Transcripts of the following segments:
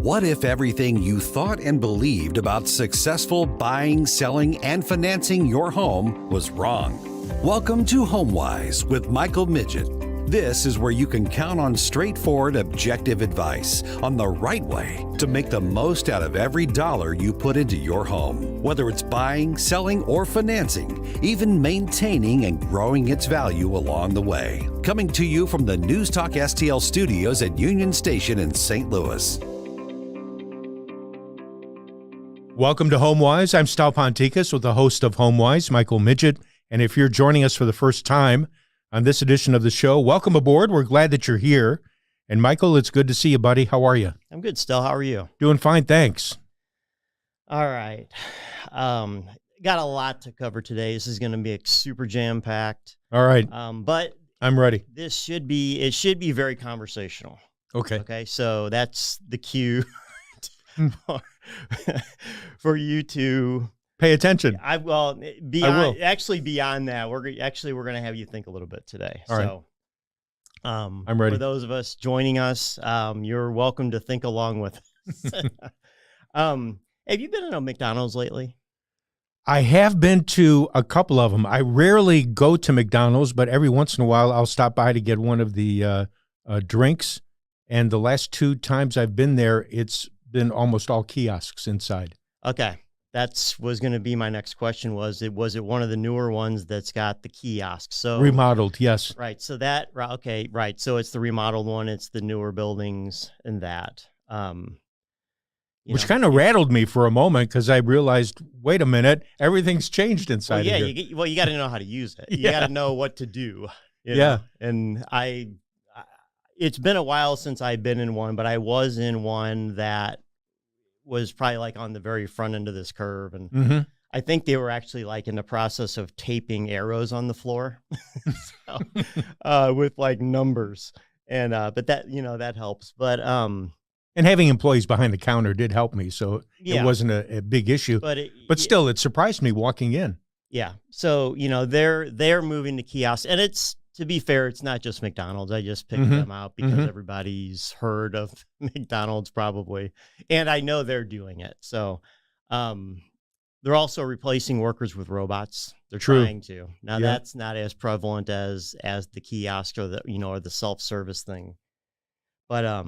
What if everything you thought and believed about successful buying, selling, and financing your home was wrong? Welcome to HomeWise with Michael Midget. This is where you can count on straightforward, objective advice on the right way to make the most out of every dollar you put into your home. Whether it's buying, selling, or financing, even maintaining and growing its value along the way. Coming to you from the News Talk STL studios at Union Station in St. Louis. Welcome to HomeWise. I'm Stal Ponticus with the host of HomeWise, Michael Midget. And if you're joining us for the first time on this edition of the show, welcome aboard. We're glad that you're here. And Michael, it's good to see you, buddy. How are you? I'm good, Stal. How are you? Doing fine, thanks. All right. Got a lot to cover today. This is going to be super jam-packed. All right. But I'm ready. It should be very conversational. Okay. So that's the cue for you to pay attention. Beyond that, we're going to have you think a little bit today. All right. So, I'm ready. For those of us joining us, you're welcome to think along with us. Have you been in a McDonald's lately? I have been to a couple of them. I rarely go to McDonald's, but every once in a while I'll stop by to get one of the drinks. And the last two times I've been there, it's been almost all kiosks inside. Okay. Was going to be my next question. Was it one of the newer ones that's got the kiosks? So remodeled, yes. Right. So right. So it's the remodeled one. It's the newer buildings and that. Which kind of rattled me for a moment because I realized, wait a minute, everything's changed inside. Well, yeah. of here. You got to know how to use it. You got to know what to do. You know? And it's been a while since I've been in one, but I was in one that was probably like on the very front end of this curve. And I think they were actually like in the process of taping arrows on the floor with like numbers. And, but that, that helps. But, and having employees behind the counter did help me. So it wasn't a big issue, but still it surprised me walking in. Yeah. So, they're moving to kiosks, and to be fair, it's not just McDonald's. I just picked them out because everybody's heard of McDonald's probably. And I know they're doing it. So they're also replacing workers with robots. They're trying to. Now that's not as prevalent as the kiosk or the self-service thing. But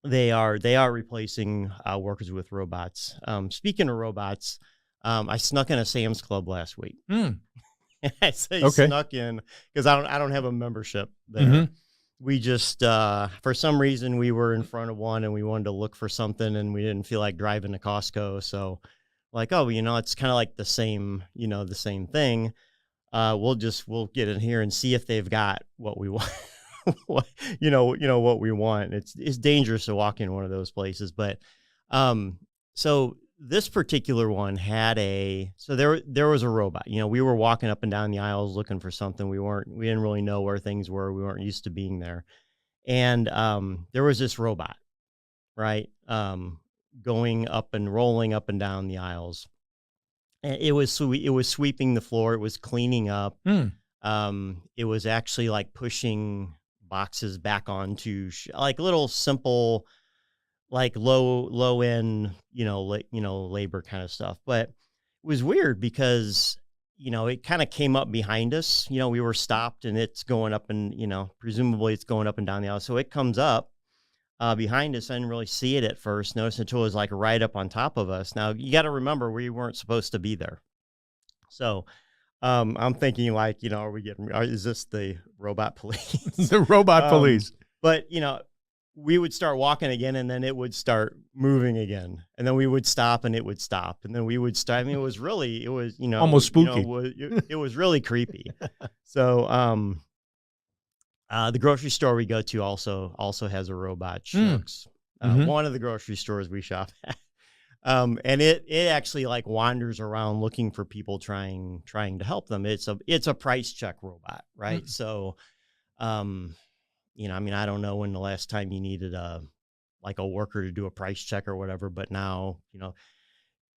they are replacing workers with robots. Speaking of robots, I snuck in a Sam's Club last week. I say snuck in because I don't have a membership there. We just for some reason we were in front of one and we wanted to look for something and we didn't feel like driving to Costco, so like, it's kind of like the same thing. We'll get in here and see if they've got what we want. what we want. It's dangerous to walk in one of those places, but so this particular one had there was a robot. We were walking up and down the aisles looking for something. We didn't really know where things were. We weren't used to being there. And there was this robot, right? Going up and rolling up and down the aisles. And it was sweeping the floor. It was cleaning up. It was actually like pushing boxes back onto like little simple, like low end, labor kind of stuff. But it was weird because, it kind of came up behind us. We were stopped and it's going up and, presumably it's going up and down the aisle. So it comes up behind us. I didn't really see it at first. Notice until it was like right up on top of us. Now you got to remember we weren't supposed to be there. So I'm thinking like, is this the robot police? The robot police. But, we would start walking again and then it would start moving again. And then we would stop and it would stop. And then we would start. I mean, it was almost spooky. It was really creepy. So the grocery store we go to also has a robot. Schnucks. One of the grocery stores we shop at. And it actually like wanders around looking for people trying to help them. It's a price check robot, right? So, I don't know when the last time you needed a worker to do a price check or whatever, but now,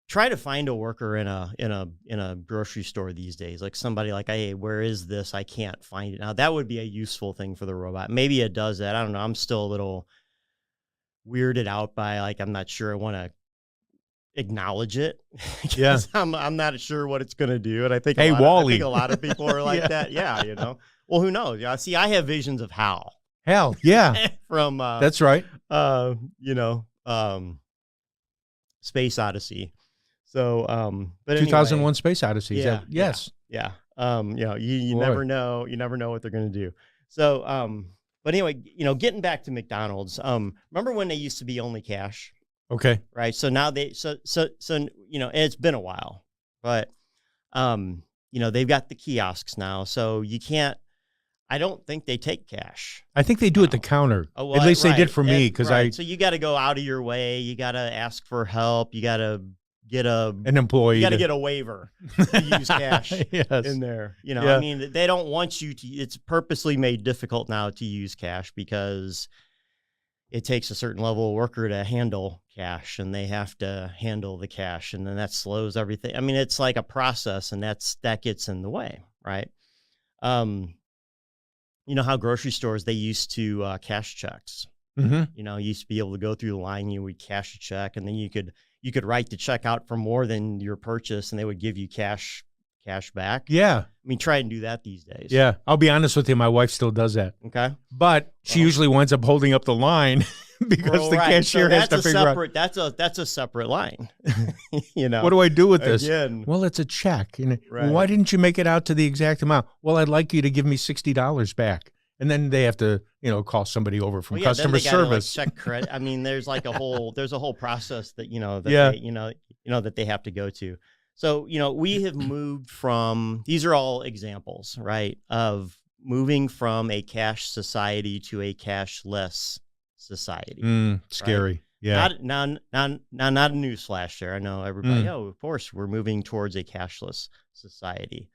try to find a worker in a grocery store these days, like somebody like, hey, where is this? I can't find it. Now that would be a useful thing for the robot. Maybe it does that. I don't know. I'm still a little weirded out by, like, I'm not sure I want to acknowledge it. Yeah. I'm not sure what it's going to do. And I think, hey, Wally. I think a lot of people are like that. Yeah. You know, well, who knows? Yeah. See, I have visions of Hal. Hell, yeah. From, that's right. You know, Space Odyssey. So, but 2001 anyway, Space Odyssey. Yeah. Yes. Yeah. You know, you never know. You never know what they're going to do. So, but anyway, you know, getting back to McDonald's, remember when they used to be only cash? Okay. Right. So now so, you know, and it's been a while, but, you know, they've got the kiosks now. So you can't, I don't think they take cash. I think they do at the counter. Oh, well, at least right. they did for me, because so you got to go out of your way. You got to ask for help. You got to get an employee. You got to get a waiver to use cash yes. in there. You know, Yeah. I mean, they don't want you to. It's purposely made difficult now to use cash because it takes a certain level of worker to handle cash, and they have to handle the cash, and then that slows everything. I mean, it's like a process, and that gets in the way, right? You know how grocery stores, they used to cash checks. Mm-hmm. You know, you used to be able to go through the line, you would cash a check, and then you could write the check out for more than your purchase, and they would give you cash back. Yeah. I mean, try and do that these days. Yeah. I'll be honest with you. My wife still does that. Okay. But she usually winds up holding up the line because the cashier has to figure out. That's a separate line. You know, what do I do with this? Again. Well, it's a check. And Right. why didn't you make it out to the exact amount? Well, I'd like you to give me $60 back. And then they have to, you know, call somebody over from customer service. Check credit. I mean, there's like a whole process that, you know, that Yeah. they, you know, that they have to go to. So, you know, we have moved from, these are all examples, right, of moving from a cash society to a cashless society. Scary. Right? Yeah. Not a newsflash there. I know everybody, oh, of course, we're moving towards a cashless society.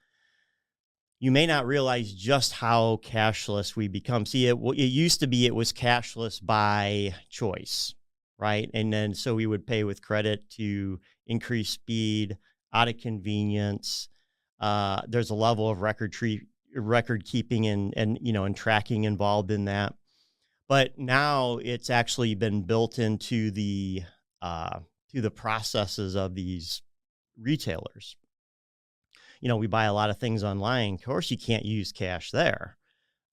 You may not realize just how cashless we become. See, it used to be it was cashless by choice, right? And then so we would pay with credit to increase speed, out of convenience. There's a level of record keeping and you know, and tracking involved in that. But now it's actually been built into the processes of these retailers. You know, we buy a lot of things online. Of course, you can't use cash there.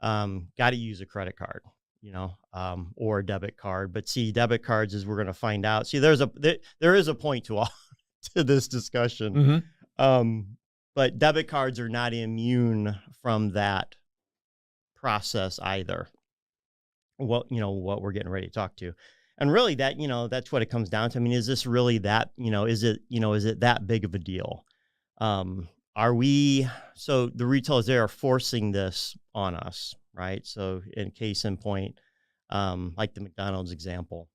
Got to use a credit card, you know, or a debit card. But see, debit cards, as we're going to find out. See, there is a point to all to this discussion. Mm-hmm. But debit cards are not immune from that process either. What we're getting ready to talk to. And really that, you know, that's what it comes down to. I mean, is this really that, you know, is it that big of a deal? So the retailers, they are forcing this on us, right? So in case in point, like the McDonald's example,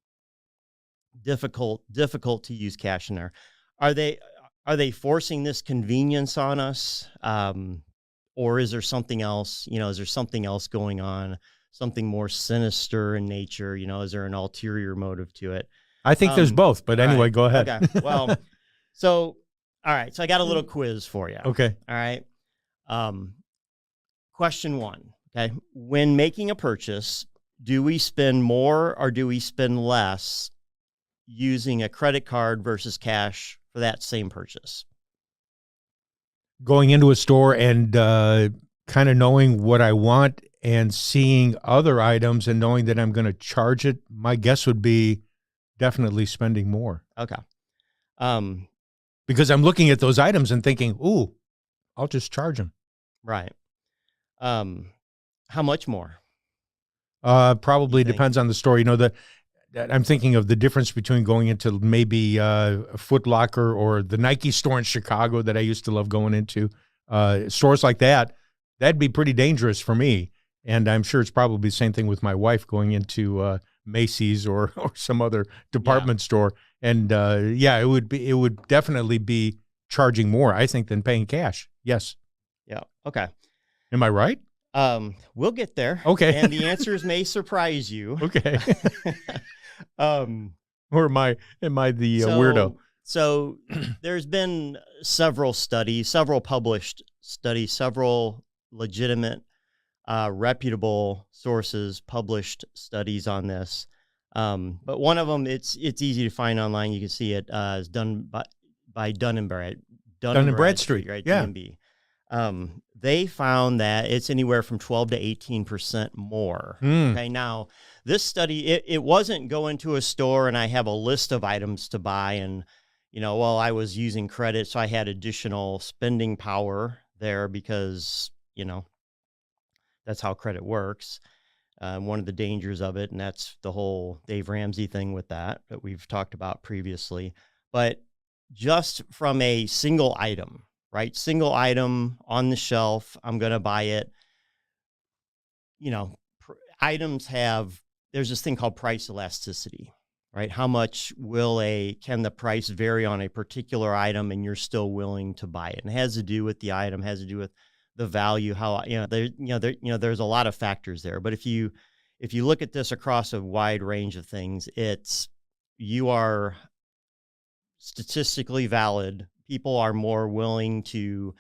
difficult to use cash in there. Are they forcing this convenience on us? Or is there something else, you know, is there something else going on? Something more sinister in nature, you know, is there an ulterior motive to it? I think there's both, but anyway, right. Go ahead. Okay. Well, all right. So I got a little quiz for you. Okay. All right. Question 1. Okay. When making a purchase, do we spend more or do we spend less using a credit card versus cash for that same purchase? Going into a store and kind of knowing what I want and seeing other items and knowing that I'm going to charge it, my guess would be definitely spending more. Okay. Because I'm looking at those items and thinking, ooh, I'll just charge them. Right. How much more? Probably depends on the store. You know, that I'm thinking of the difference between going into maybe a Foot Locker or the Nike store in Chicago that I used to love going into. Stores like that, that'd be pretty dangerous for me. And I'm sure it's probably the same thing with my wife going into Macy's or some other department store. And it would definitely be charging more, I think, than paying cash. Yes. Yeah. Okay. Am I right? We'll get there. Okay. And the answers may surprise you. Okay. Or am I the weirdo? So there's been several published studies, several legitimate, reputable sources published studies on this. But one of them, it's easy to find online. You can see it is done by Dun & Bradstreet, right? Yeah. D&B. They found that it's anywhere from 12 to 18% more. Okay, now this study, it wasn't go into a store and I have a list of items to buy and, well, I was using credit, so I had additional spending power there because, that's how credit works. One of the dangers of it, and that's the whole Dave Ramsey thing with that we've talked about previously. But just from a single item, right? Single item on the shelf, I'm going to buy it. Items there's this thing called price elasticity, right? How much can the price vary on a particular item and you're still willing to buy it? And it has to do with the item, has to do with the value, how, there's a lot of factors there. But if you look at this across a wide range of things, you are statistically valid. People are more willing to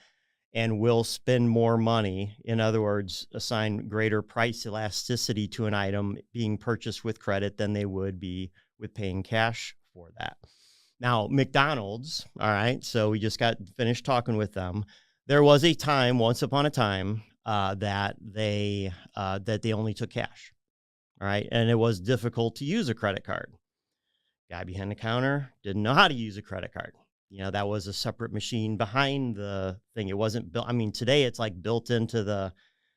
and will spend more money. In other words, assign greater price elasticity to an item being purchased with credit than they would be with paying cash for that. Now, McDonald's, all right, so we just got finished talking with them. There was a time, once upon a time, that they only took cash, all right, and it was difficult to use a credit card. Guy behind the counter didn't know how to use a credit card. That was a separate machine behind the thing. It wasn't built. I mean, today it's like built into the,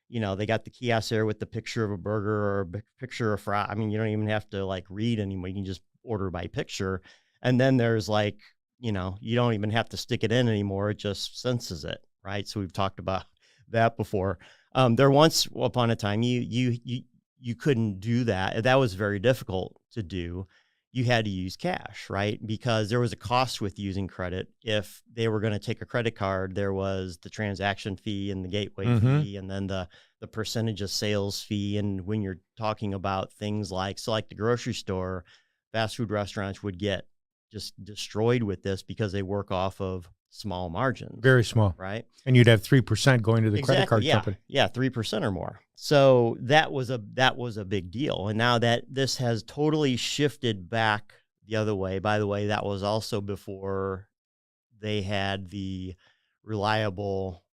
they got the kiosk there with the picture of a burger or a picture of fry. I mean, you don't even have to like read anymore. You can just order by picture. And then there's like, you don't even have to stick it in anymore. It just senses it, right? So we've talked about that before. There once upon a time, you couldn't do that. That was very difficult to do. You had to use cash, right? Because there was a cost with using credit. If they were going to take a credit card, there was the transaction fee and the gateway fee, and then the percentage of sales fee. And when you're talking about things like the grocery store, fast food restaurants would get just destroyed with this because they work off of small margins. Very small. Right? And you'd have 3% going to the credit card company. Yeah, 3% or more. So that was a big deal. And now that this has totally shifted back the other way. By the way, that was also before they had the reliable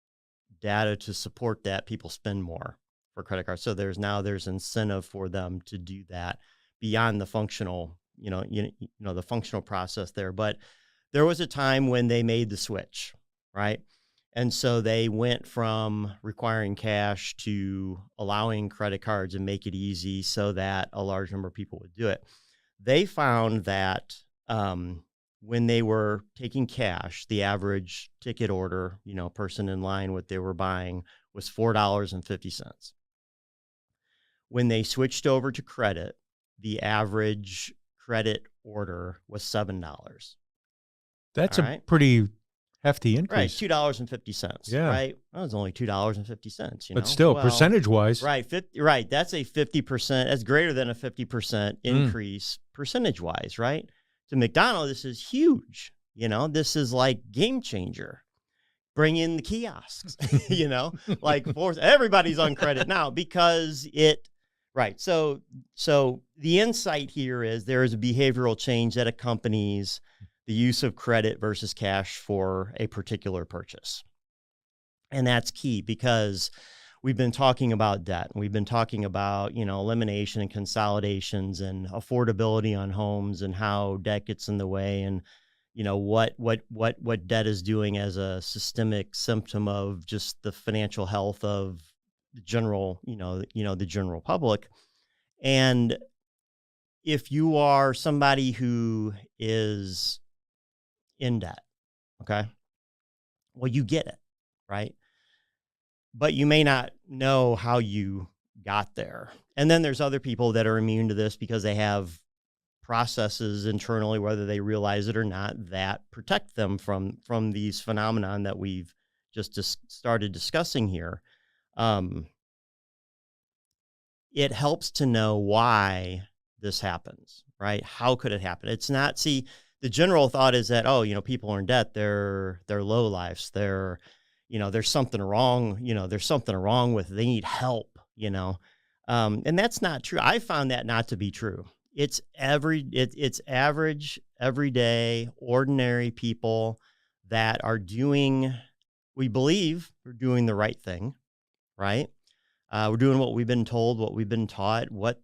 data to support that people spend more for credit cards. So there's incentive for them to do that beyond the functional, the functional process there. But there was a time when they made the switch, right? And so they went from requiring cash to allowing credit cards and make it easy so that a large number of people would do it. They found that when they were taking cash, the average ticket order, person in line, what they were buying was $4.50. When they switched over to credit, the average credit order was $7. That's a pretty hefty increase. Right, $2.50. Yeah. Right? Well, it was only $2.50, But still, percentage-wise. Right, right. That's a 50%. That's greater than a 50% increase percentage-wise, right? To McDonald's, this is huge. This is like game changer. Bring in the kiosks, everybody's on credit now because right. So the insight here is there is a behavioral change that accompanies the use of credit versus cash for a particular purchase. And that's key because we've been talking about debt. And we've been talking about, elimination and consolidations and affordability on homes and how debt gets in the way and, what debt is doing as a systemic symptom of just the financial health of the general, the general public. And if you are somebody who is in debt, okay, well, you get it, right? But you may not know how you got there. And then there's other people that are immune to this because they have processes internally, whether they realize it or not, that protect them from these phenomenon that we've just started discussing here. It helps to know why this happens, right? How could it happen? It's not, the general thought is that, people are in debt, they're low lives, there's something wrong, there's something wrong with, they need help, and that's not true. I found that not to be true. It's average, everyday, ordinary people that are doing, we believe we're doing the right thing, right? We're doing what we've been told, what we've been taught, what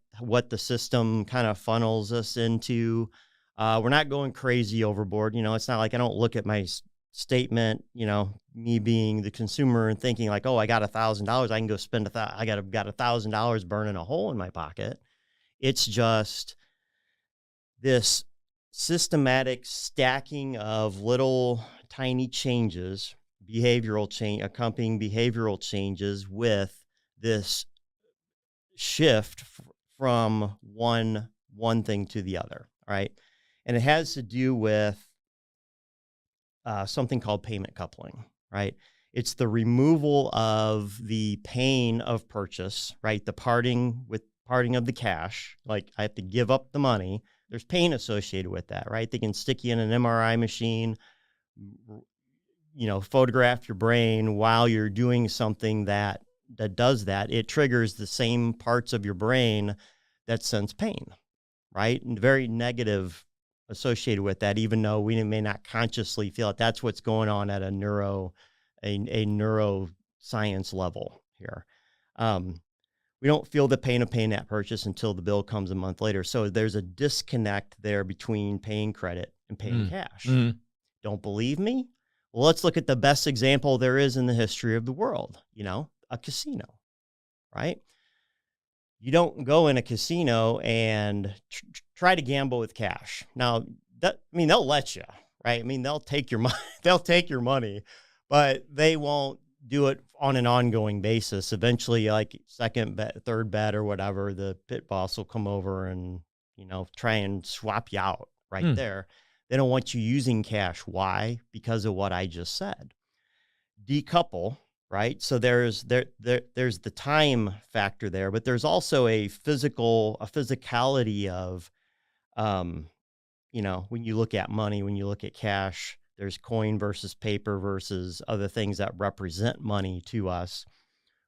the system kind of funnels us into. We're not going crazy overboard. It's not like I don't look at my statement, me being the consumer and thinking like, oh, I got $1,000, I can go spend I got $1,000 burning a hole in my pocket. It's just this systematic stacking of little tiny changes, accompanying behavioral changes with this shift from one thing to the other, right? And it has to do with something called payment coupling, right? It's the removal of the pain of purchase, right? The parting of the cash, like I have to give up the money. There's pain associated with that, right? They can stick you in an MRI machine, photograph your brain while you're doing something that does that. It triggers the same parts of your brain that sense pain, right? And very negative associated with that, even though we may not consciously feel it. That's what's going on at a neuroscience level here. We don't feel the pain of paying that purchase until the bill comes a month later. So there's a disconnect there between paying credit and paying cash. Don't believe me? Well, let's look at the best example there is in the history of the world, a casino, right? You don't go in a casino and try to gamble with cash. Now, they'll let you, right? They'll take your money. They'll take your money, but they won't do it on an ongoing basis. Eventually, like second bet, third bet, or whatever, the pit boss will come over and try and swap you out right there. They don't want you using cash. Why? Because of what I just said. Decouple. Right. So there's the time factor there, but there's also a physicality of, when you look at money, when you look at cash, there's coin versus paper versus other things that represent money to us.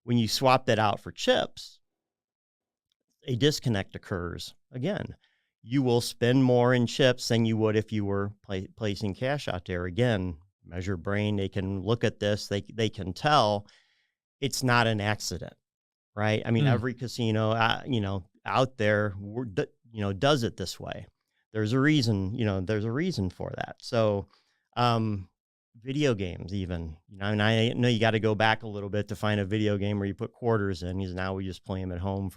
When you swap that out for chips, a disconnect occurs. Again, you will spend more in chips than you would if you were placing cash out there. Again, measure brain, they can look at this, they can tell it's not an accident, right? Every casino, out there, does it this way. There's a reason, there's a reason for that. So, video games even, and I know you got to go back a little bit to find a video game where you put quarters in, because now we just play them at home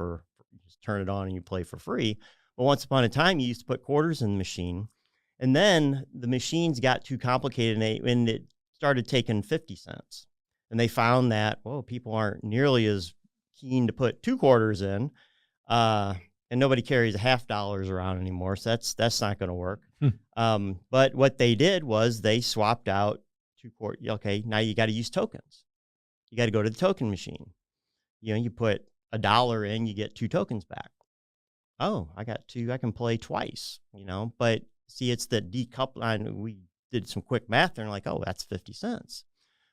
just turn it on and you play for free. But once upon a time, you used to put quarters in the machine. And then the machines got too complicated and it started taking 50 cents. And they found that, people aren't nearly as keen to put 2 quarters in. And nobody carries $50 around anymore. So that's not going to work. But what they did was they swapped out 2 quarters. Okay, now you got to use tokens. You got to go to the token machine. You put $1 in, you get 2 tokens back. Oh, I got 2. I can play twice, but see, it's the decoupling. We did some quick math and like, oh, that's 50 cents.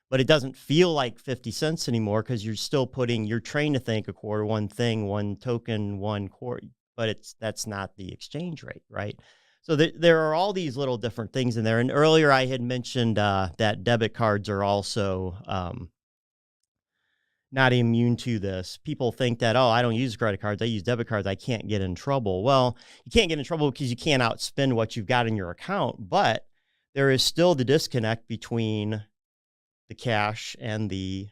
But it doesn't feel like 50 cents anymore because you're still you're trained to think a quarter, one thing, one token, 1 quarter, but that's not the exchange rate, right? So there are all these little different things in there. And earlier I had mentioned that debit cards are also not immune to this. People think that, I don't use credit cards, I use debit cards, I can't get in trouble. Well, you can't get in trouble because you can't outspend what you've got in your account, but there is still the disconnect between the cash and the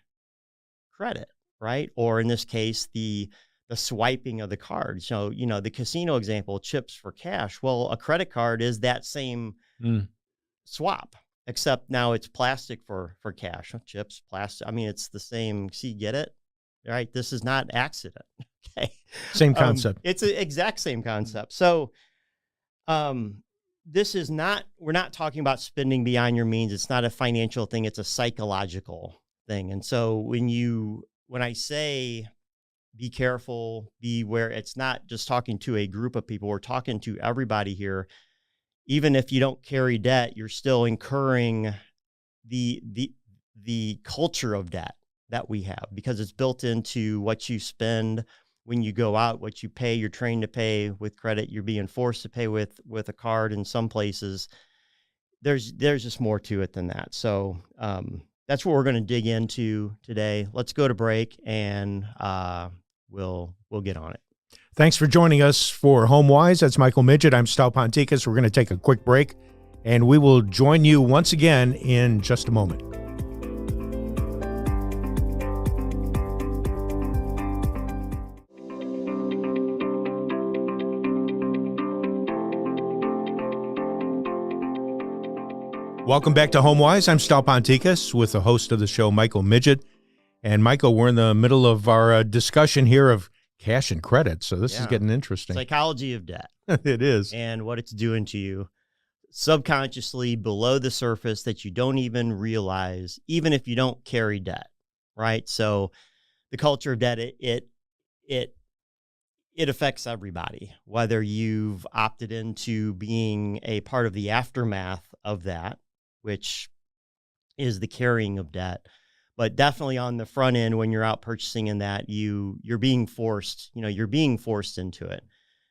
credit, right? Or in this case, the swiping of the card. So, the casino example, chips for cash. Well, a credit card is that same swap, except now it's plastic for cash. Chips, plastic. It's the same. See, get it? Right? This is not accident. Okay. Same concept. It's an exact same concept. So, this is not, we're not talking about spending beyond your means. It's not a financial thing. It's a psychological thing. And so when I say be careful, beware, it's not just talking to a group of people. We're talking to everybody here. Even if you don't carry debt, you're still incurring the culture of debt that we have because it's built into what you spend, when you go out, what you pay, you're trained to pay with credit, you're being forced to pay with a card in some places. There's just more to it than that. So that's what we're going to dig into today. Let's go to break, and we'll get on it. Thanks for joining us for HomeWise. That's Michael Midget. I'm Stal Ponticus. We're going to take a quick break, and we will join you once again in just a moment. Welcome back to HomeWise. I'm Stal Ponticus with the host of the show, Michael Midget. And Michael, we're in the middle of our discussion here of cash and credit, so this is getting interesting. Psychology of debt. It is. And what it's doing to you subconsciously below the surface that you don't even realize, even if you don't carry debt, right? So the culture of debt, it affects everybody, whether you've opted into being a part of the aftermath of that, which is the carrying of debt. But definitely on the front end, when you're out purchasing in that, you're being forced, you're being forced into it.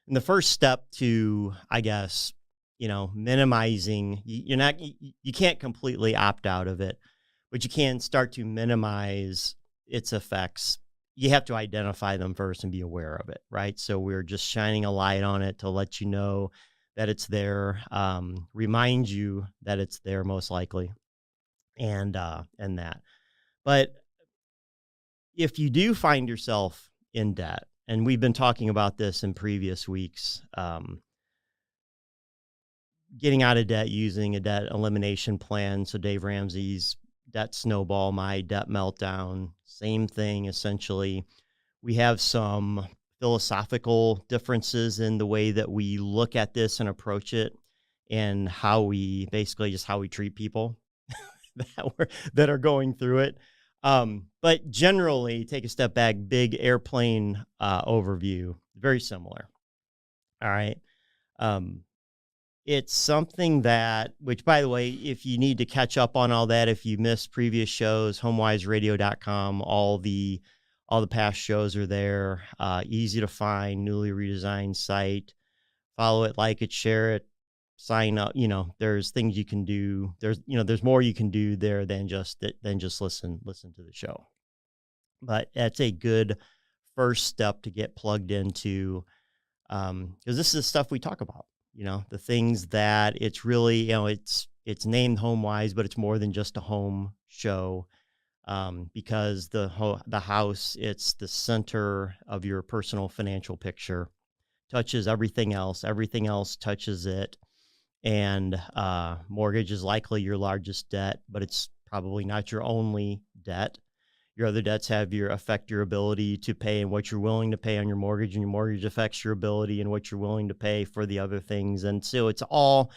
And the first step to, I guess, minimizing, you can't completely opt out of it, but you can start to minimize its effects. You have to identify them first and be aware of it, right? So we're just shining a light on it to let you know that it's there, remind you that it's there most likely, and that. But if you do find yourself in debt, and we've been talking about this in previous weeks, getting out of debt using a debt elimination plan. So Dave Ramsey's Debt Snowball, my Debt Meltdown, same thing essentially. We have some philosophical differences in the way that we look at this and approach it, and how we treat people that are going through it. But generally, take a step back, big airplane overview, very similar. All right. It's something that, which by the way, if you need to catch up on all that, if you missed previous shows, HomeWiseRadio.com, all the past shows are there. Easy to find, newly redesigned site. Follow it, like it, share it, sign up. There's things you can do. There's more you can do there than just listen to the show. But that's a good first step to get plugged into, because this is the stuff we talk about. The things that it's really, it's named HomeWise, but it's more than just a home show. Because the house, it's the center of your personal financial picture, touches everything else touches it. And mortgage is likely your largest debt, but it's probably not your only debt. Your other debts affect your ability to pay and what you're willing to pay on your mortgage, and your mortgage affects your ability and what you're willing to pay for the other things. And so it's all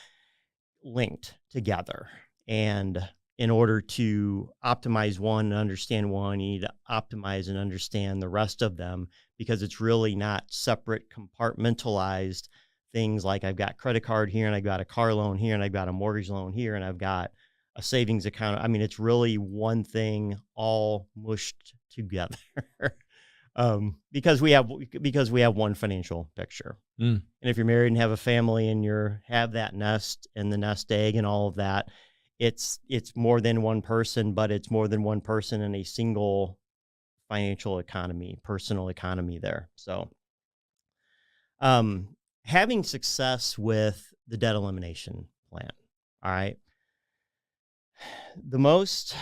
linked together. And in order to optimize one and understand one, you need to optimize and understand the rest of them, because it's really not separate, compartmentalized things like I've got credit card here, and I've got a car loan here, and I've got a mortgage loan here, and I've got a savings account. I mean, it's really one thing all mushed together. Because we have one financial picture. And if you're married and have a family and have that nest and the nest egg and all of that, it's more than one person, but it's more than one person in a single financial economy, personal economy there. So having success with the debt elimination plan. All right. The most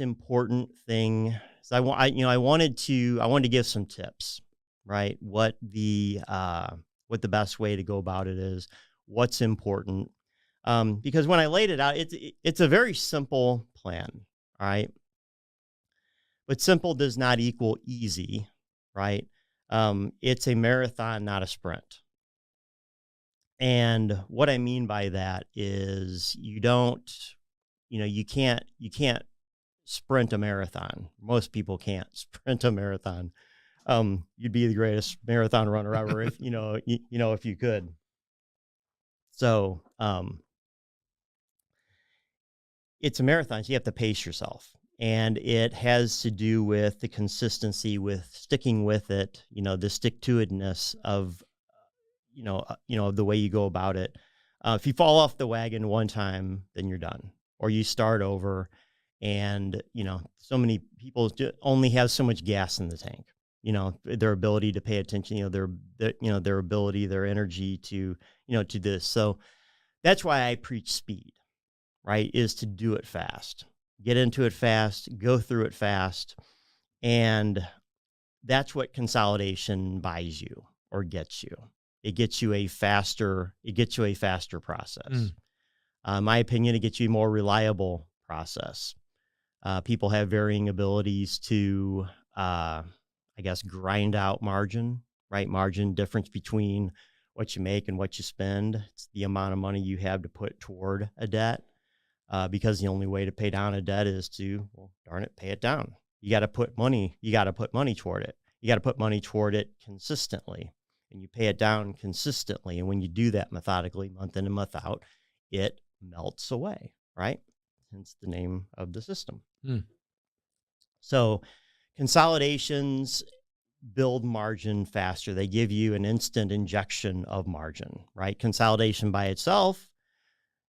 important thing is I wanted to give some tips, right? What the best way to go about it is, what's important. Because when I laid it out, it's a very simple plan, all right? But simple does not equal easy, right? It's a marathon, not a sprint. And what I mean by that is you can't sprint a marathon. Most people can't sprint a marathon. You'd be the greatest marathon runner ever if if you could. So it's a marathon, so you have to pace yourself. And it has to do with the consistency, with sticking with it, the stick-to-itiveness of, the way you go about it. If you fall off the wagon one time, then you're done, or you start over. And, so many people only have so much gas in the tank, their ability to pay attention, their ability, their energy to this. So that's why I preach speed, right? Is to do it fast, get into it fast, go through it fast. And that's what consolidation buys you or gets you. It gets you a faster process. My opinion, it gets you a more reliable process. People have varying abilities to, grind out margin, right? Margin difference between what you make and what you spend. It's the amount of money you have to put toward a debt, because the only way to pay down a debt is to, pay it down. You got to put money toward it. You got to put money toward it consistently, and you pay it down consistently. And when you do that methodically, month in and month out, it melts away, right? Hence the name of the system. So consolidations build margin faster. They give you an instant injection of margin, right? Consolidation by itself,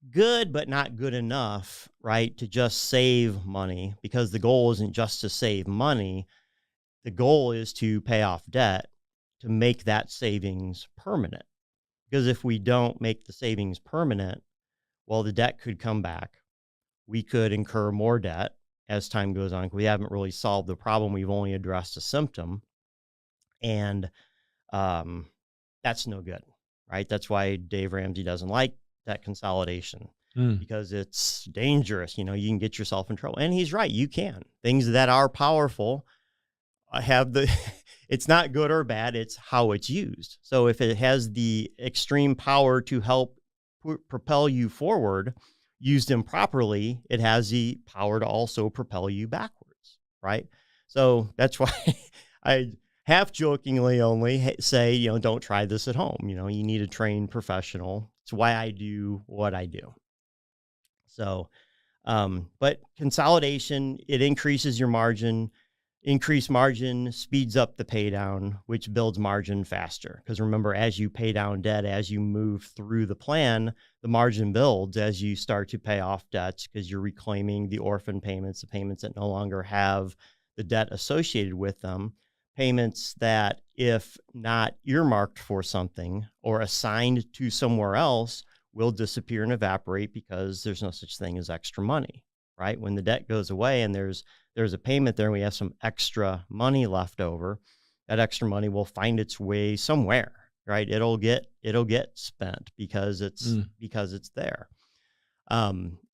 good, but not good enough, right? To just save money, because the goal isn't just to save money. The goal is to pay off debt, to make that savings permanent. Because if we don't make the savings permanent, well, the debt could come back. We could incur more debt as time goes on. We haven't really solved the problem. We've only addressed a symptom. And that's no good, right? That's why Dave Ramsey doesn't like debt consolidation, because it's dangerous. You can get yourself in trouble. And he's right. You can. Things that are powerful have it's not good or bad. It's how it's used. So if it has the extreme power to help propel you forward, used improperly, it has the power to also propel you backwards, right? So that's why I half jokingly only say, don't try this at home. You need a trained professional. It's why I do what I do. So, but consolidation, it increases your margin. Increased margin speeds up the pay down, which builds margin faster. Because remember, as you pay down debt, as you move through the plan, the margin builds as you start to pay off debts, because you're reclaiming the orphan payments, the payments that no longer have the debt associated with them, payments that, if not earmarked for something or assigned to somewhere else, will disappear and evaporate, because there's no such thing as extra money, right? When the debt goes away and there's a payment there and we have some extra money left over, that extra money will find its way somewhere, right? It'll get spent because it's there.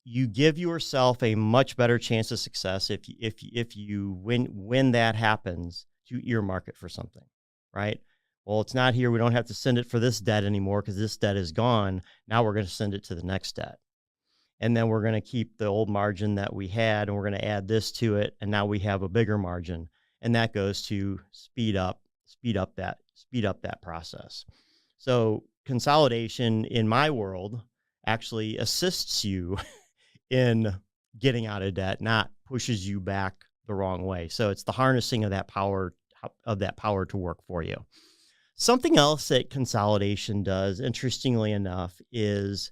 You give yourself a much better chance of success if you when that happens, to earmark it for something, right? Well, it's not here. We don't have to send it for this debt anymore because this debt is gone. Now we're going to send it to the next debt. And then we're going to keep the old margin that we had, and we're going to add this to it. And now we have a bigger margin. And that goes to speed up that process. So consolidation in my world actually assists you in getting out of debt, not pushes you back the wrong way. So it's the harnessing of that power to work for you. Something else that consolidation does, interestingly enough, is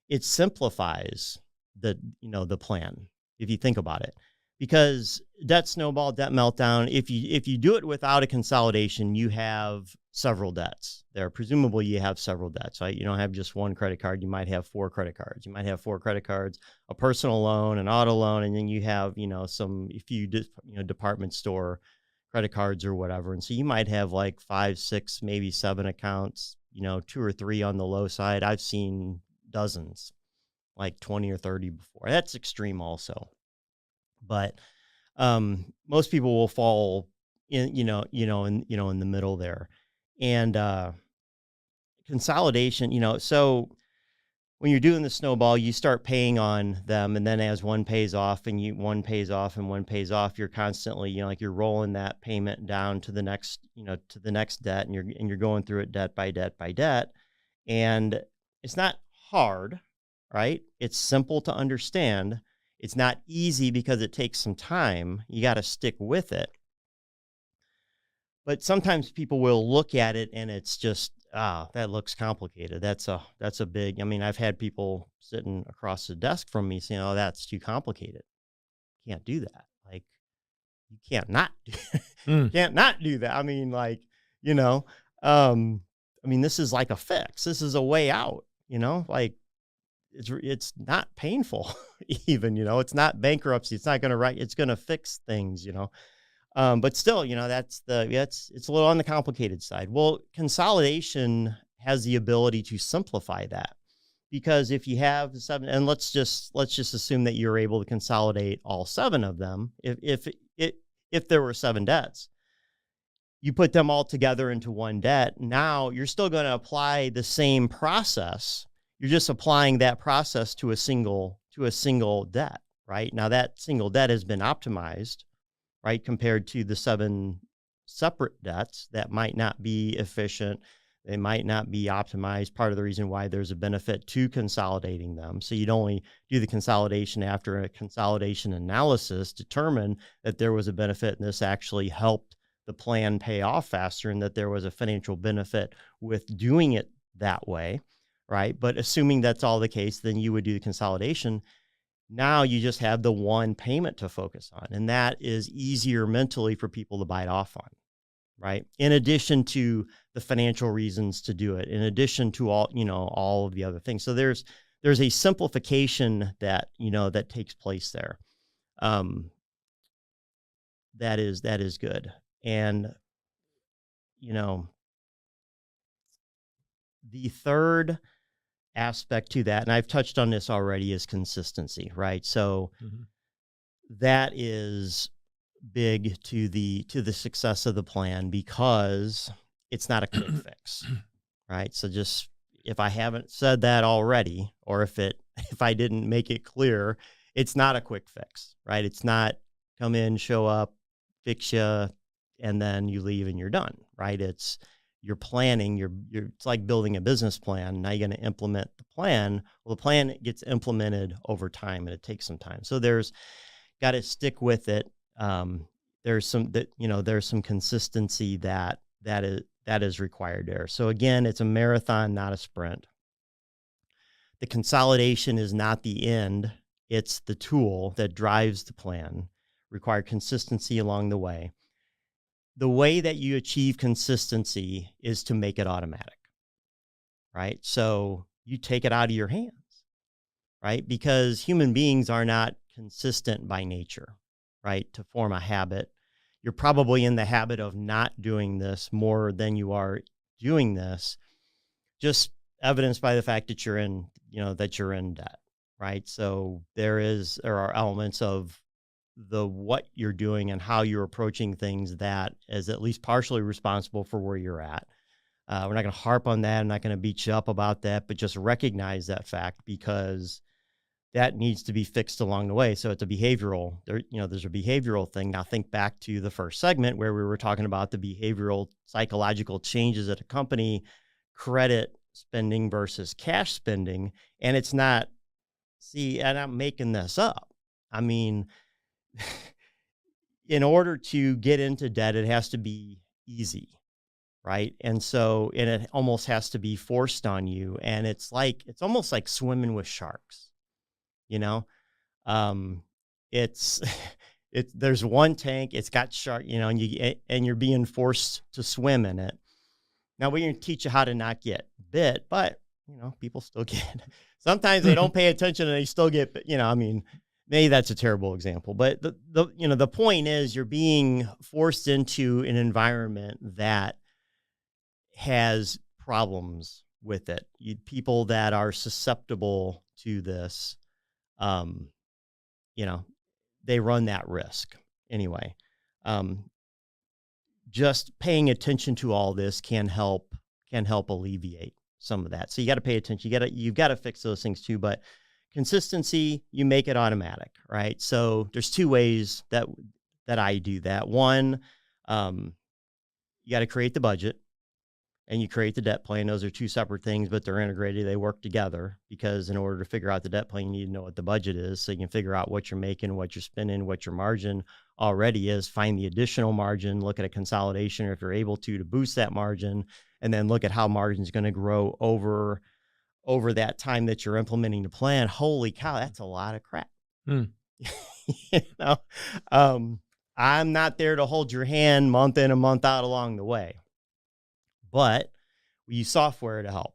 it simplifies the plan, if you think about it. Because debt snowball, debt meltdown, if you do it without a consolidation, you have several debts there. Presumably you have several debts, right? You don't have just one credit card. You might have 4 credit cards. You might have 4 credit cards, a personal loan, an auto loan, and then you have, department store credit cards or whatever. And so you might have like 5, 6, maybe 7 accounts, 2 or 3 on the low side. I've seen dozens, like 20 or 30 before. That's extreme also. But most people will fall in the middle there. And consolidation, so when you're doing the snowball, you start paying on them, and then as one pays off and one pays off, you're constantly, you're rolling that payment down to the next debt, and you're going through it debt by debt by debt. And it's not hard, right? It's simple to understand. It's not easy because it takes some time. You got to stick with it. But sometimes people will look at it and it's just, that looks complicated. That's a big, I mean, I've had people sitting across the desk from me saying, oh, that's too complicated. Can't do that. Like, you can't not do that. I mean, like, this is like a fix. This is a way out, like it's not painful even, it's not bankruptcy. It's not going to it's going to fix things, but still, it's a little on the complicated side. Well, consolidation has the ability to simplify that, because if you have 7, and let's just assume that you're able to consolidate all 7 of them. If there were 7 debts, you put them all together into one debt. Now you're still going to apply the same process. You're just applying that process to a single debt, right? Now that single debt has been optimized, right, compared to the 7 separate debts that might not be efficient. They might not be optimized. Part of the reason why there's a benefit to consolidating them. So you'd only do the consolidation after a consolidation analysis, determine that there was a benefit and this actually helped the plan pay off faster and that there was a financial benefit with doing it that way, right? But assuming that's all the case, then you would do the consolidation. Now you just have the one payment to focus on, and that is easier mentally for people to bite off on, right? In addition to the financial reasons to do it, in addition to all of the other things. So there's a simplification that, that takes place there. That is good. And, the third aspect to that, and I've touched on this already, is consistency, right? So that is big to the success of the plan, because it's not a quick fix, right? So just, if I haven't said that already, or if I didn't make it clear, it's not a quick fix, right? It's not come in, show up, fix you, and then you leave and you're done, right? You're planning, it's like building a business plan. Now you're going to implement the plan. Well, the plan gets implemented over time, and it takes some time. So there's got to stick with it. There's some consistency that is required there. So again, it's a marathon, not a sprint. The consolidation is not the end. It's the tool that drives the plan. Require consistency along the way. The way that you achieve consistency is to make it automatic, right? So you take it out of your hands, right? Because human beings are not consistent by nature, right? To form a habit, you're probably in the habit of not doing this more than you are doing this, just evidenced by the fact that you're in debt, right? So there are elements of what you're doing and how you're approaching things that is at least partially responsible for where you're at. We're not going to harp on that. I'm not going to beat you up about that, but just recognize that fact, because that needs to be fixed along the way. So it's a behavioral, there's a behavioral thing. Now think back to the first segment where we were talking about the behavioral psychological changes at a company, credit spending versus cash spending. And it's not, and I'm making this up. I mean, in order to get into debt, it has to be easy, right? And it almost has to be forced on you. And it's almost like swimming with sharks, there's one tank, it's got shark, and you're being forced to swim in it. Now we're going to teach you how to not get bit, but people still get, sometimes they don't pay attention and they still get, maybe that's a terrible example, but the point is you're being forced into an environment that has problems with it. People that are susceptible to this, they run that risk anyway. Just paying attention to all this can help alleviate some of that. So you got to pay attention. You've got to fix those things too, but consistency, you make it automatic, right? So there's 2 ways that I do that. One, you got to create the budget, and you create the debt plan. Those are two separate things, but they're integrated. They work together because in order to figure out the debt plan, you need to know what the budget is so you can figure out what you're making, what you're spending, what your margin already is, find the additional margin, look at a consolidation or if you're able to boost that margin, and then look at how margin is going to grow over that time that you're implementing the plan. Holy cow, that's a lot of crap. You know, I'm not there to hold your hand month in and month out along the way, but we use software to help.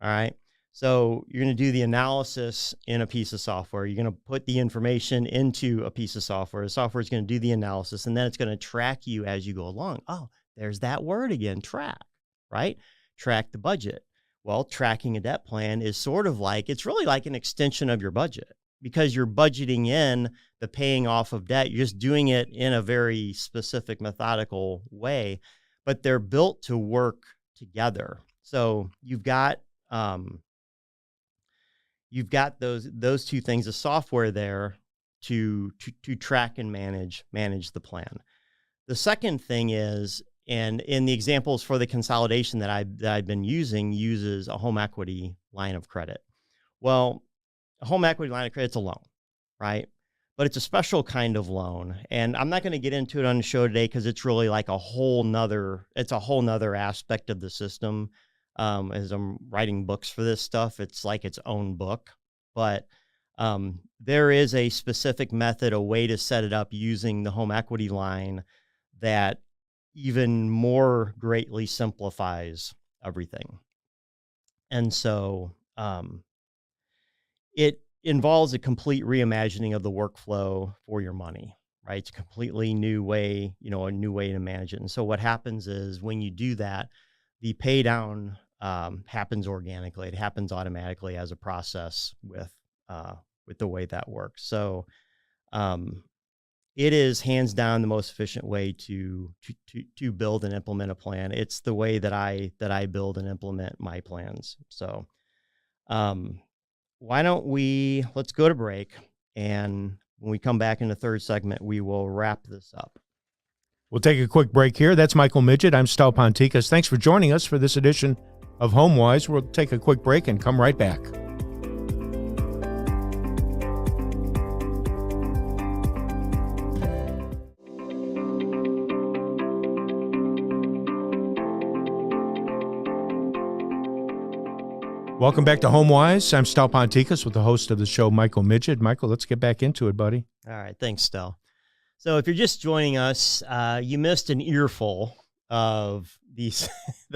All right. So you're going to do the analysis in a piece of software. You're going to put the information into a piece of software. The software is going to do the analysis, and then it's going to track you as you go along. Oh, there's that word again, track, right? Track the budget. Well, tracking a debt plan is sort of like, it's really like an extension of your budget because you're budgeting in the paying off of debt. You're just doing it in a very specific, methodical way, but they're built to work together. So you've got those two things of software there to track and manage the plan. The second thing is, and in the examples for the consolidation that I've been using, uses a home equity line of credit. Well, a home equity line of credit's a loan, right? But it's a special kind of loan. And I'm not going to get into it on the show today because it's really like a whole nother aspect of the system. As I'm writing books for this stuff, it's like its own book. But there is a specific method, a way to set it up using the home equity line that even more greatly simplifies everything. And so it involves a complete reimagining of the workflow for your money, right? It's a completely new way, a new way to manage it. And so what happens is when you do that, the pay down happens organically. It happens automatically as a process with the way that works. So it is hands down the most efficient way to build and implement a plan. It's the way that I build and implement my plans. So let's go to break, and when we come back in the third segment, we will wrap this up. We'll take a quick break here. That's Michael Midget. I'm Stal Ponticus. Thanks for joining us for this edition of HomeWise. We'll take a quick break and come right back. Welcome back to HomeWise. I'm Stal Ponticus with the host of the show, Michael Midget. Michael, let's get back into it, buddy. All right. Thanks, Stal. So if you're just joining us, you missed an earful of the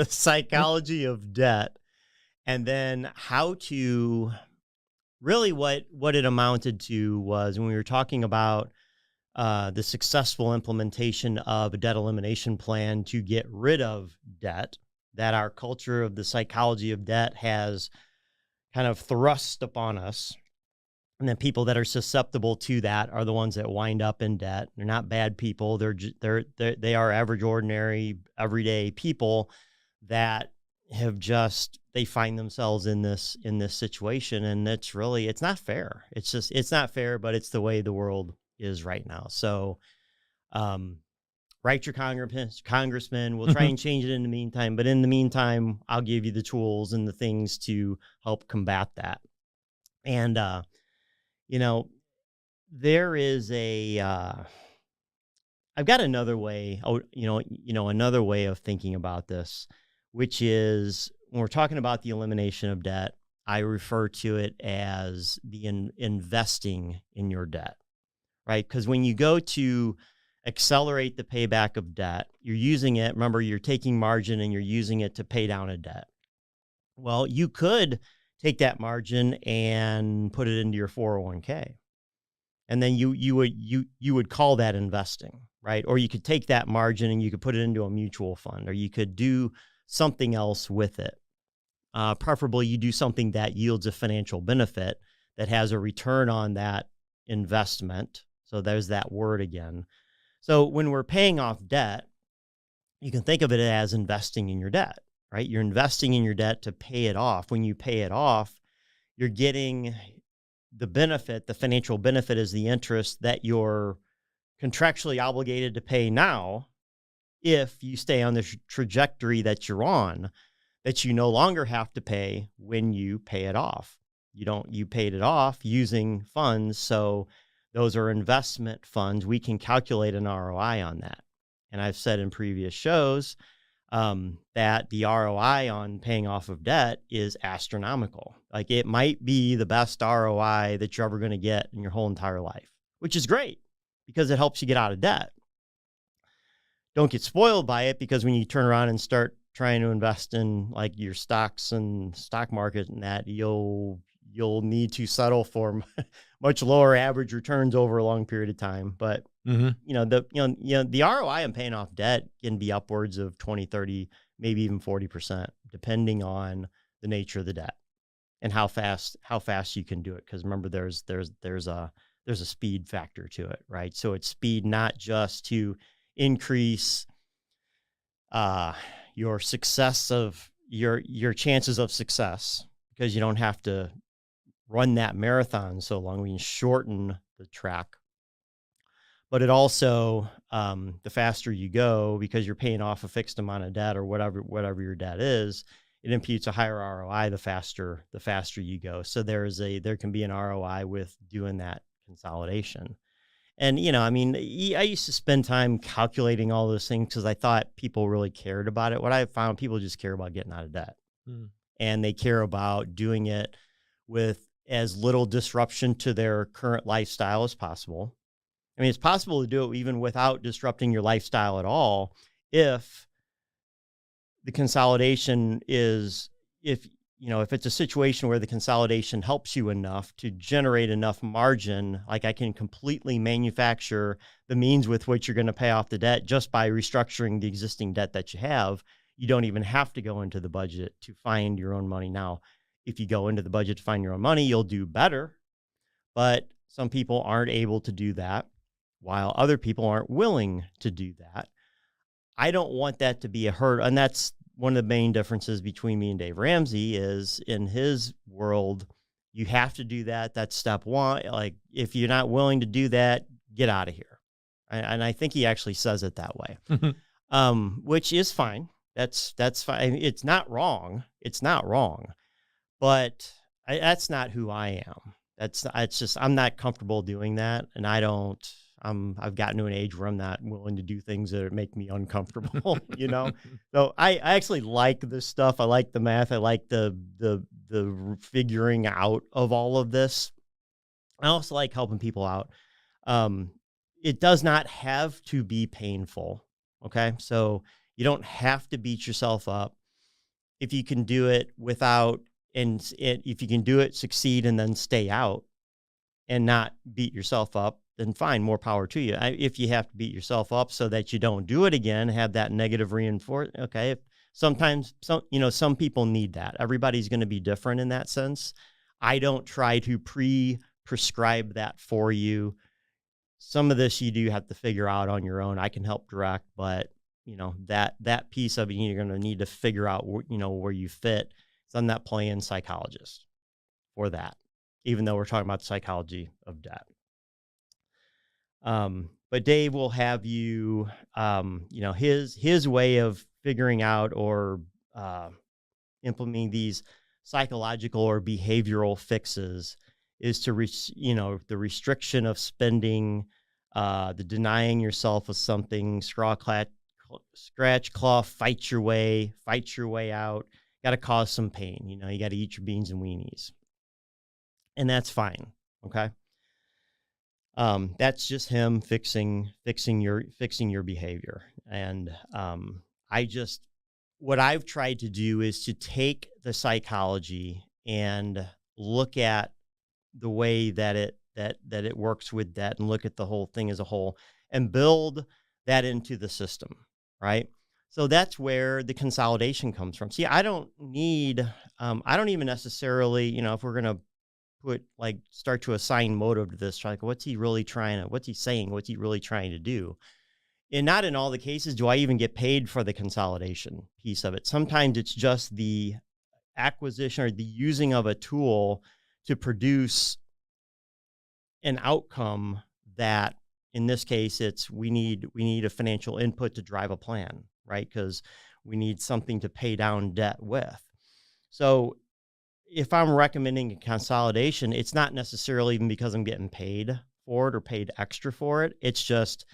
psychology of debt, and then how to really what it amounted to was when we were talking about the successful implementation of a debt elimination plan to get rid of debt, that our culture of the psychology of debt has kind of thrust upon us. And then people that are susceptible to that are the ones that wind up in debt. They're not bad people. They are average, ordinary, everyday people that have they find themselves in this situation. And it's not fair. It's not fair, but it's the way the world is right now. So, write your congressman. We'll try and change it in the meantime. But in the meantime, I'll give you the tools and the things to help combat that. And, there is I've got another way, another way of thinking about this, which is when we're talking about the elimination of debt, I refer to it as the investing in your debt, right? Because when you go to accelerate the payback of debt, you're using it. Remember, you're taking margin and you're using it to pay down a debt. Well, you could take that margin and put it into your 401k. And then you would call that investing, right? Or you could take that margin and you could put it into a mutual fund, or you could do something else with it. Preferably you do something that yields a financial benefit that has a return on that investment. So there's that word again. So when we're paying off debt, you can think of it as investing in your debt, right? You're investing in your debt to pay it off. When you pay it off, you're getting the benefit. The financial benefit is the interest that you're contractually obligated to pay now if you stay on the trajectory that you're on, that you no longer have to pay when you pay it off. You paid it off using funds. So those are investment funds. We can calculate an ROI on that. And I've said in previous shows that the ROI on paying off of debt is astronomical. Like, it might be the best ROI that you're ever going to get in your whole entire life, which is great because it helps you get out of debt. Don't get spoiled by it, because when you turn around and start trying to invest in like your stocks and stock market and that, you'll need to settle for much lower average returns over a long period of time. But the ROI on paying off debt can be upwards of 20, 30, maybe even 40%, depending on the nature of the debt and how fast you can do it. Because remember, there's a speed factor to it, right? So it's speed not just to increase your success of your chances of success, because you don't have to run that marathon so long. We can shorten the track. But it also, the faster you go, because you're paying off a fixed amount of debt or whatever your debt is, it imputes a higher ROI the faster you go. So there can be an ROI with doing that consolidation. And, I used to spend time calculating all those things because I thought people really cared about it. What I found, people just care about getting out of debt. And they care about doing it with as little disruption to their current lifestyle as possible. I mean, it's possible to do it even without disrupting your lifestyle at all if the consolidation is, if it's a situation where the consolidation helps you enough to generate enough margin, like I can completely manufacture the means with which you're going to pay off the debt just by restructuring the existing debt that you have. You don't even have to go into the budget to find your own money. Now, if you go into the budget to find your own money, you'll do better. But some people aren't able to do that, while other people aren't willing to do that. I don't want that to be a hurdle. And that's one of the main differences between me and Dave Ramsey is, in his world, you have to do that. That's step one. Like, if you're not willing to do that, get out of here. And I think he actually says it that way, which is fine. That's fine. It's not wrong. It's not wrong. But that's not who I am. It's just, I'm not comfortable doing that. And I've gotten to an age where I'm not willing to do things that make me uncomfortable, So I actually like this stuff. I like the math. I like the figuring out of all of this. I also like helping people out. It does not have to be painful. Okay. So you don't have to beat yourself up. If you can do it if you can do it, succeed, and then stay out and not beat yourself up, then fine, more power to you. If you have to beat yourself up so that you don't do it again, have that negative reinforcement. Okay. Sometimes some people need that. Everybody's going to be different in that sense. I don't try to prescribe that for you. Some of this you do have to figure out on your own. I can help direct, but that piece of it, you're going to need to figure out where you fit. So I'm not playing psychologist for that, even though we're talking about the psychology of debt. But Dave will have you, his way of figuring out or implementing these psychological or behavioral fixes is to the restriction of spending, the denying yourself of something, scratch, claw, fight your way out. Got to cause some pain. You got to eat your beans and weenies, and that's fine. Okay. That's just him fixing your behavior. And what I've tried to do is to take the psychology and look at the way that it works with debt, and look at the whole thing as a whole and build that into the system, right? So that's where the consolidation comes from. See, I don't even necessarily, if we're going to start to assign motive to this, like, what's he really what's he saying? What's he really trying to do? And not in all the cases do I even get paid for the consolidation piece of it. Sometimes it's just the acquisition or the using of a tool to produce an outcome that in this case, it's we need a financial input to drive a plan, right? Because we need something to pay down debt with. So if I'm recommending a consolidation, it's not necessarily even because I'm getting paid for it or paid extra for it. It's just,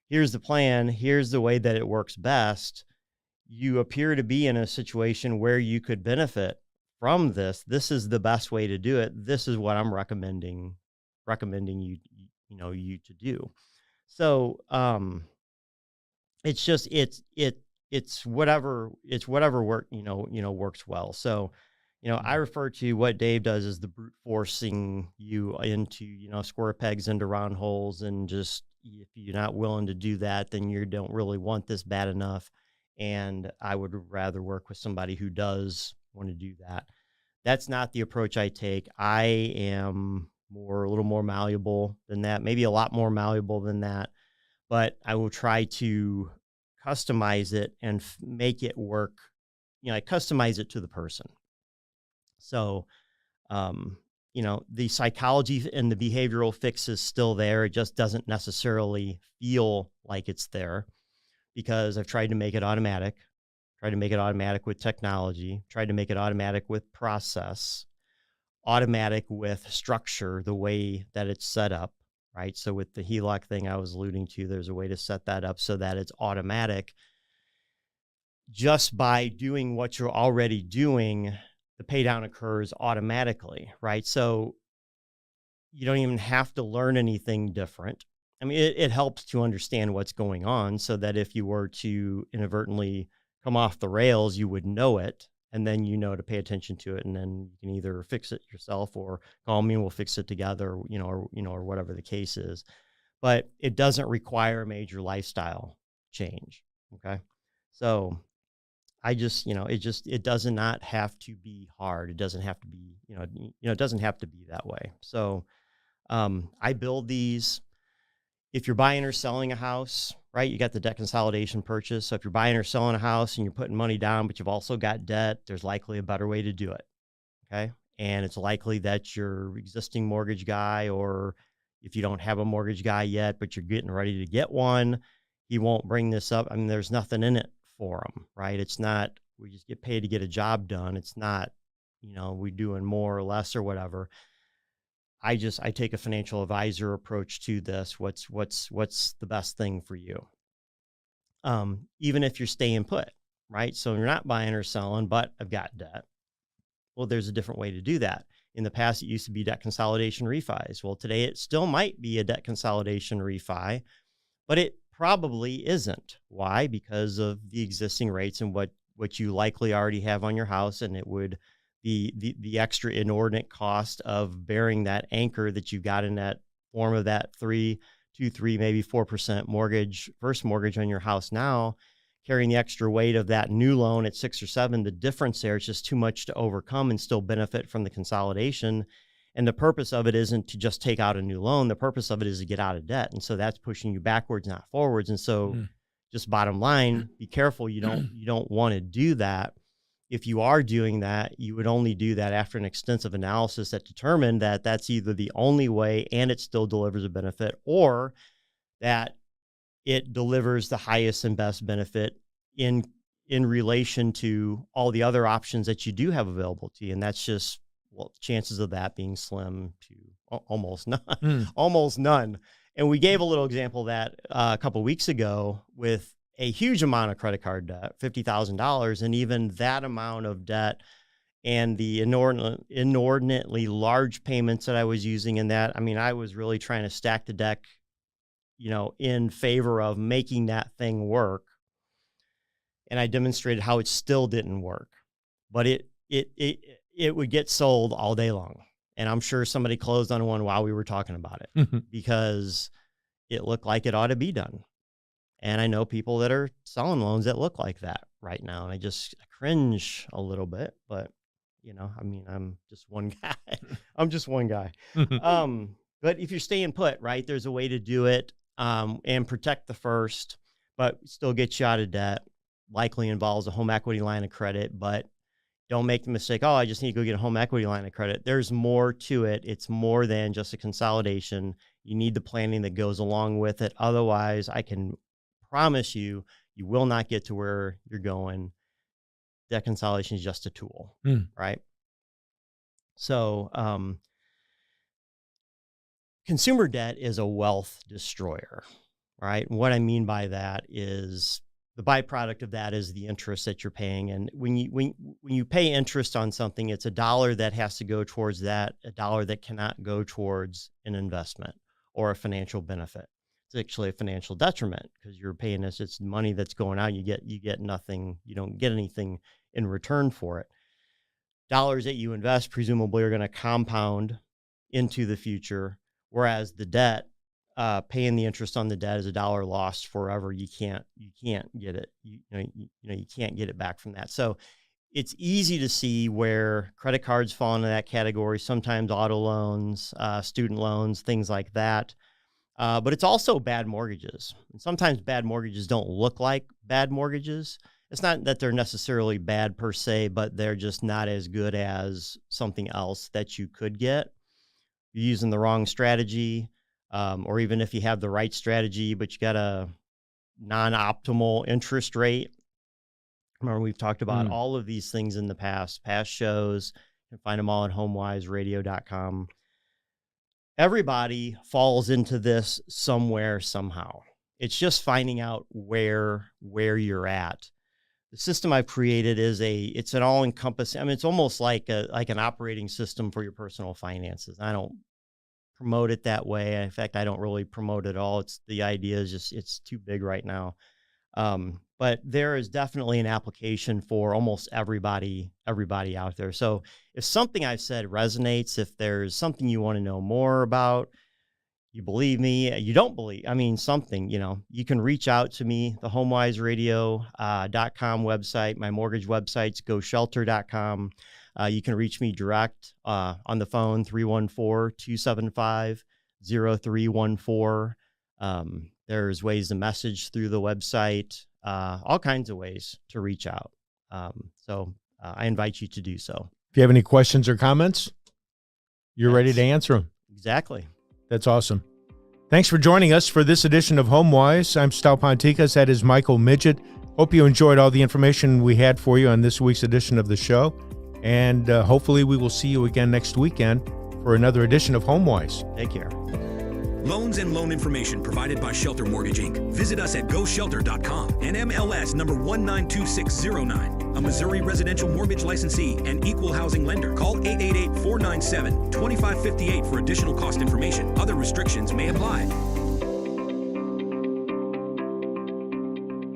here's the plan. Here's the way that it works best. You appear to be in a situation where you could benefit from this. This is the best way to do it. This is what I'm recommending you to do. So, it's just, it's whatever work, works well. So, I refer to what Dave does as the brute forcing you into, square pegs into round holes. And just, if you're not willing to do that, then you don't really want this bad enough. And I would rather work with somebody who does want to do that. That's not the approach I take. I am a little more malleable than that, maybe a lot more malleable than that, but I will try to customize it and make it work. I customize it to the person. So, the psychology and the behavioral fix is still there. It just doesn't necessarily feel like it's there because I've tried to make it automatic, with technology, tried to make it automatic with process, automatic with structure, the way that it's set up, right? So with the HELOC thing I was alluding to, there's a way to set that up so that it's automatic. Just by doing what you're already doing, the pay down occurs automatically, right? So you don't even have to learn anything different. I mean, it helps to understand what's going on so that if you were to inadvertently come off the rails, you would know it. And then to pay attention to it, and then you can either fix it yourself or call me and we'll fix it together, or whatever the case is. But it doesn't require a major lifestyle change. Okay, so I just, it does not have to be hard. It doesn't have to be, it doesn't have to be that way. So I build these. If you're buying or selling a house, right, you got the debt consolidation purchase. So if you're buying or selling a house and you're putting money down, but you've also got debt, there's likely a better way to do it. Okay. And it's likely that your existing mortgage guy, or if you don't have a mortgage guy yet, but you're getting ready to get one, he won't bring this up. I mean, there's nothing in it for him, right? It's not, we just get paid to get a job done. It's not, we doing more or less or whatever. I take a financial advisor approach to this. What's the best thing for you? Even if you're staying put, right? So you're not buying or selling, but I've got debt. Well, there's a different way to do that. In the past, it used to be debt consolidation refis. Well, today it still might be a debt consolidation refi, but it probably isn't. Why? Because of the existing rates and what you likely already have on your house, and it would the extra inordinate cost of bearing that anchor that you got in that form of that 3, maybe 4% first mortgage on your house now, carrying the extra weight of that new loan at 6 or 7, the difference there is just too much to overcome and still benefit from the consolidation. And the purpose of it isn't to just take out a new loan. The purpose of it is to get out of debt. And so that's pushing you backwards, not forwards. And so just bottom line, be careful. You don't want to do that. If you are doing that, you would only do that after an extensive analysis that determined that that's either the only way and it still delivers a benefit, or that it delivers the highest and best benefit in relation to all the other options that you do have available to you. And that's just, well, chances of that being slim to almost none, almost none. And we gave a little example of that a couple of weeks ago with a huge amount of credit card debt, $50,000. And even that amount of debt and the inordinately large payments that I was using in that, I mean, I was really trying to stack the deck, in favor of making that thing work. And I demonstrated how it still didn't work, but it would get sold all day long. And I'm sure somebody closed on one while we were talking about it because it looked like it ought to be done. And I know people that are selling loans that look like that right now. And I cringe a little bit, but I'm just one guy. But if you're staying put, right, there's a way to do it and protect the first, but still get you out of debt. Likely involves a home equity line of credit, but don't make the mistake, I just need to go get a home equity line of credit. There's more to it. It's more than just a consolidation. You need the planning that goes along with it. Otherwise, I can promise you, you will not get to where you're going. Debt consolidation is just a tool, right? So consumer debt is a wealth destroyer, right? And what I mean by that is the byproduct of that is the interest that you're paying. And when you pay interest on something, it's $1 that has to go towards that, $1 that cannot go towards an investment or a financial benefit. It's actually a financial detriment because you're paying this. It's money that's going out. You get nothing. You don't get anything in return for it. Dollars that you invest presumably are going to compound into the future, whereas the debt, paying the interest on the debt is $1 lost forever. You can't get it. You can't get it back from that. So it's easy to see where credit cards fall into that category. Sometimes auto loans, student loans, things like that. But it's also bad mortgages. And sometimes bad mortgages don't look like bad mortgages. It's not that they're necessarily bad per se, but they're just not as good as something else that you could get. You're using the wrong strategy, or even if you have the right strategy, but you got a non-optimal interest rate. Remember, we've talked about all of these things in the past shows. You can find them all at HomeWiseRadio.com. Everybody falls into this somewhere, somehow. It's just finding out where you're at. The system I've created it's an all-encompassing. I mean, it's almost like an operating system for your personal finances. I don't promote it that way. In fact, I don't really promote it at all. The idea is just it's too big right now. But there is definitely an application for almost everybody out there. So if something I've said resonates, if there's something you want to know more about, you believe me, you don't believe, something, you can reach out to me, the HomeWiseRadio.com website. My mortgage website's GoShelter.com. You can reach me direct on the phone, 314-275-0314. There's ways to message through the website, all kinds of ways to reach out. So I invite you to do so. If you have any questions or comments, you're ready to answer them. Exactly. That's awesome. Thanks for joining us for this edition of HomeWise. I'm Stal Ponticus. That is Michael Midget. Hope you enjoyed all the information we had for you on this week's edition of the show. And hopefully we will see you again next weekend for another edition of HomeWise. Take care. Loans and loan information provided by Shelter Mortgage, Inc. Visit us at GoShelter.com and MLS number 192609. A Missouri residential mortgage licensee and equal housing lender. Call 888-497-2558 for additional cost information. Other restrictions may apply.